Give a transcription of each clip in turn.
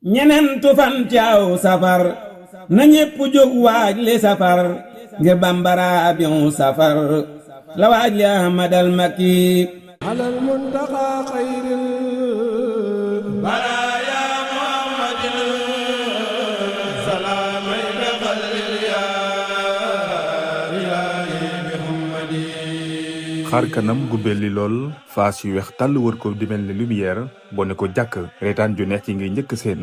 ñenentu fan ci aw safar na ñépp jóg waaj li safar ngir bambara abion safar la waaj li ahmadal makki alal muntaqa xayril baraaya muhammadin salaamayka xallil yaa ilaahi bi muhammadi. xar kanam gu belli lool faas yu weex tàll wër ko di mel ni lumière boo ne ko jàkk reetaan ju neex ci ngay njëkk seen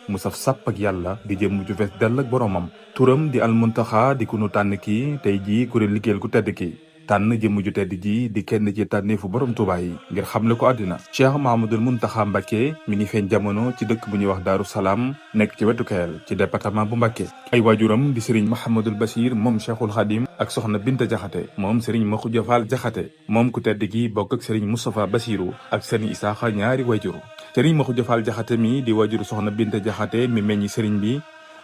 mu saf sàpp ak yàlla di jëm ju fees dell ak boromam turam di almuntaxa di ku nu tànn ki tey jii kuréel liggéeyal ku tedd ki tànn jëmm ju tedd ji di kenn ci tànneefu borom Tuubaa yi ngir xamle ko àddina Cheikh Mahamadul Muntaxa Mbàkke mi ngi feeñ jamono ci dëkk bu ñuy wax Daaru Salaam nekk ci wetu Kayel ci département bu Mbàkke ay waajuram di sëriñ Mahamadul Bachir moom Cheikhul Xadim ak soxna Binta Jaxate moom sëriñ Maxuja Faal Jaxate moom ku tedd gi bokk ak sëriñ Moustapha Bachiru ak sëriñ Isaaxa ñaari waajur sëriñ Maxuja Faal Jaxate mi di waajuru soxna Binta Jaxate mi meññi sëriñ bi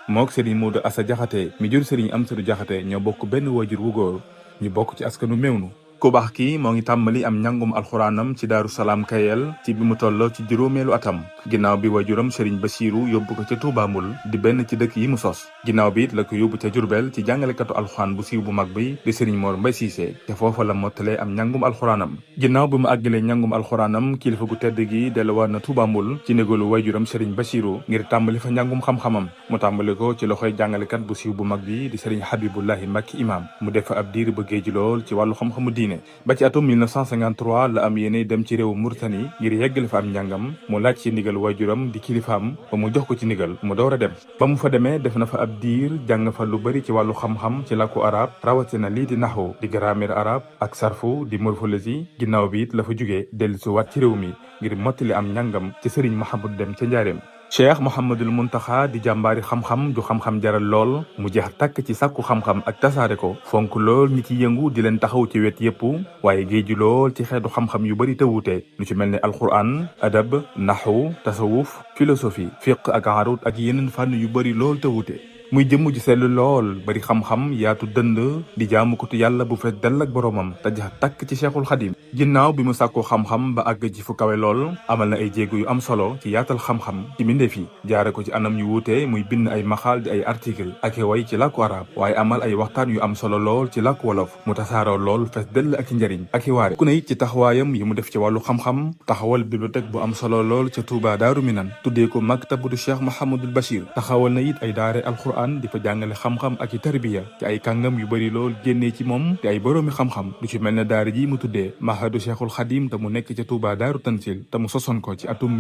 mook sëriñ Moodu Asa Jaxate mi jur sëriñ Amsadu Jaxate ñoo bokk benn waajur wu góor ñu bokk ci askanu Mewnu ku baax ki moo ngi tàmbali am njàngum alxuraanam ci Daaru Salaam Kayel ci bi mu toll ci juróomeelu atam ginnaaw bi waajuram sëriñ Basiiru yóbbu ko ca Tuubaa Mbul di benn ci dëkk yi mu sos ginnaaw bi it la ko yóbbu ca Jurbel ci jàngalekatu alxuraan bu siiw bu mag bi di sëriñ Mor Mbay Siise te foofa la mottalee am njàngum alxuraanam ginnaaw bi mu àggalee njàngum alxuraanam kilifa gu tedd gi delluwaat na Tuubaa Mbul ci négalu waajuram sëriñ Basiiru ngir tàmbali fa njàngum xam-xamam mu tàmbali ko ci loxoy jàngalekat bu siiw bu mag bi di sëriñ Habibullahi Mbàkke imaam mu def fa ab diir ba géeju lool ci wàllu xam-xamu diine ba ci atum 1953 la am yéene dem ci réew Mauritanie ngir yeggale fa am njàngam mu laaj ci ndigal waajuram di kilifaam ba mu jox ko ci ndigal mu door a dem ba mu fa demee def na fa ab diir jàng fa lu bari ci wàllu xam-xam ci làkku arab rawatina lii di naxwu di grammaire arab ak sarfu di morphologie ginnaaw bi it la fa jógee dellusiwaat ci réew mi ngir mottali am njàngam ci sëriñ Mahamadu Dem ca njaareem Cheikh Mouhamadul Muntaxa di jàmbaari xam-xam ju xam-xam jaral lool mu jeex tàkk ci sàkku xam-xam ak tasaare ko fonk lool ñi ci yëngu di leen taxaw ci wet yépp waaye géeju lool ci xeetu xam-xam yu bari te wuute lu ci mel ni alquran adab naxwu tasawuf philosophie fiq ak arut ak yeneen fànn yu bari lool te wuute muy jëmm ji sell lool bari xam-xam yaatu dënd di jaamu ko tu yàlla bu fees dell ak boroomam te jax takk ci Cheikhul Xadim ginnaaw bi mu sàkkoo xam-xam ba àgg ci fu kawe lool amal na ay jéego yu am solo ci yaatal xam-xam ci mbindeef yi jaare ko ci anam yu wuute muy bind ay maxaal di ay article ak way ci làkku arab waaye amal ay waxtaan yu am solo lool ci làkku wolof mu tasaaroo lool fees dell ak i njariñ ak i waare ku ne it ci taxawaayam yi mu def ci wàllu xam-xam taxawal bibliothèque bu am solo lool ca Touba Daaru Minan tuddee ko maktabatu Cheikh Mahamadul Bachir taxawal na it ay daare alquran di fa jàngale xam-xam ak i tarbiya ci ay kàngam yu bari lool génnee ci moom te ay boroomi xam-xam lu ci mel ne daara ji mu tuddee mahadu Cheikhul Xadim te mu nekk ca Touba Daaru Tansil te mu sosoon ko ci atum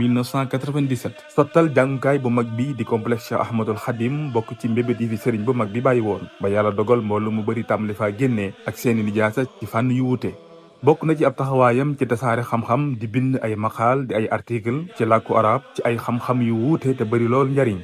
1997 sottal jàngukaay bu mag bi di complexe Cheikh Ahmadul Xadim bokk ci mbébét yi fi sëriñ bu mag bi bàyyi woon ba yàlla dogal mbooloo mu bari tàmbali faa génnee ak seeni lijaasa ci fànn yu wuute bokk na ci ab taxawaayam ci tasaare xam-xam di bind ay maqaal di ay article ci làkku arab ci ay xam-xam yu wuute te bari lool njariñ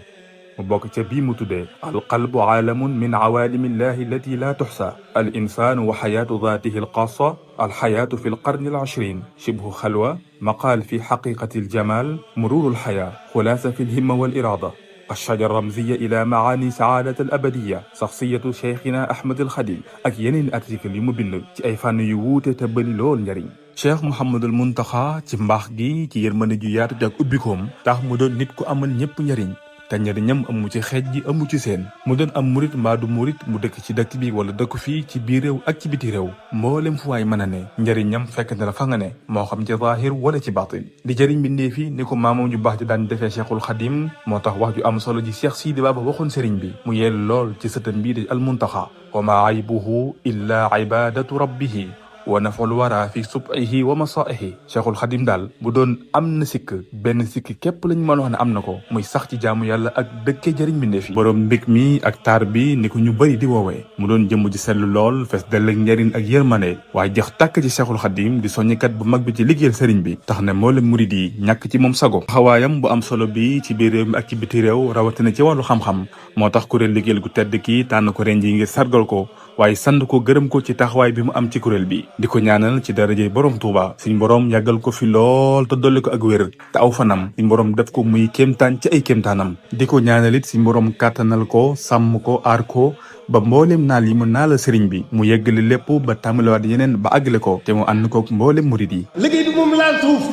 mu bokk ca bii mu tuddee alqalbu aalamun min awaalimi illahi allati la tuxsa al insaanu wa xayaatu daatihi alxaasa alxayaatu fi alqarni alashrin shibhu xalwa maqaal fi xaqiqati aljamal mururu alxayaa xulaasa fi alhimma waliraada الشجرة الرمزية إلى معاني سعادة الأبدية شخصية شيخنا أحمد الخديم ak yeneen article yu mu bind ci ay fànn yu wuute te bëri lool njariñ Cheikh Mouhamadul Muntaxa ci mbaax gi ci yërmande ju yaatu te ak ubbikoom tax mu doon nit ku amal ñépp njariñ te njariñam amu ci xeej gi amu ci seen mu doon am murit mbaa du murit mu dëkk ci dëkk bi wala dëkk fii ci biir réew ak ci biti réew mboolem fu waay mën a ne njariñam fekk na la fa nga ne moo xam ci zaahir wala ci baatin di jëriñ bindee fi ni ko maamam ju baax ji daan defee Cheikhul Xadim moo tax wax ju am solo ji Cheikh Sidi Baba waxoon sëriñ bi mu yeel lool ci sëtam bii di almuntaxa wa ma aybuhu illa ibadatu rabbihi wa naful wara fi sub'ihi wa masaihi Cheikhul Xadim daal bu doon am na sikk benn sikk képp lañ mën a wax ne am na ko muy sax ci jaamu yàlla ak dëkkee jëriñ mbindeef yi boroom mbég mi ak taar bi ni ko ñu bëri di woowee mu doon jëmm ji sell lool fees dell ak njariñ ak yërmande waaye jeex tàkk ci Cheikhul Xadim di soññikat bu mag bi ci liggéeyal sëriñ bi tax ne mboolem murid yi ñàkk ci moom sago taxawaayam bu am solo bi ci biir réew mi ak ci biti réew rawatina ci wàllu xam-xam moo tax kuréel liggéeyal gu tedd kii tànn ko ren ji ngir sargal ko waaye sant ko gërëm ko ci taxawaay bi mu am ci kuréel bi di ko ñaanal ci darajey borom Touba suñ borom yàggal ko fi lool te dolli ko ak wér te aw fanam suñ borom def ko muy kéemtaan ci ay kéemtaanam di ko ñaanalit suñ borom kàttanal ko sàmm ko aar ko ba mboolem naal yi mu naala sëriñ bi mu yeggali lépp ba tàmbaliwaat yeneen ba àggale ko te mu ànd ko mboolem murid yi. liggéey bi moom laal suuf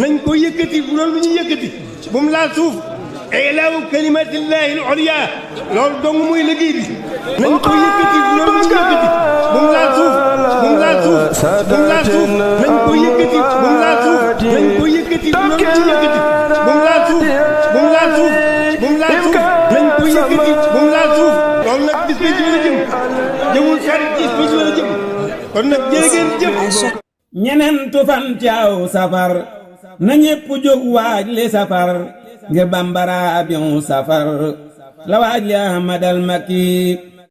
nañ ko yëkkati bu doon lu ñu yëkkati bu mu laal suuf ilaahu kalimatillahi al-ulya loolu dong muy liggéey bi nañ ko yëkkati bu doon lu ñu yëkkati bu mu laal suuf bu mu laal suuf bu mu laal suuf nañ ko yëkkati bu mu laal suuf nañ ko yëkkati bu doon lu ñu yëkkati bu mu laal suuf bu mu laal suuf bu mu laal suuf nañ ko yëkkati bu mu laal suuf loolu nag bis bi ci la jëm jëmul xarit bis bi ci la jëm kon nag jërë ngeen jëf. ñeneentu fan ci aw safar na ñépp jóg waaj li safar ngir bambara abion safar la waaj li ahmadal makki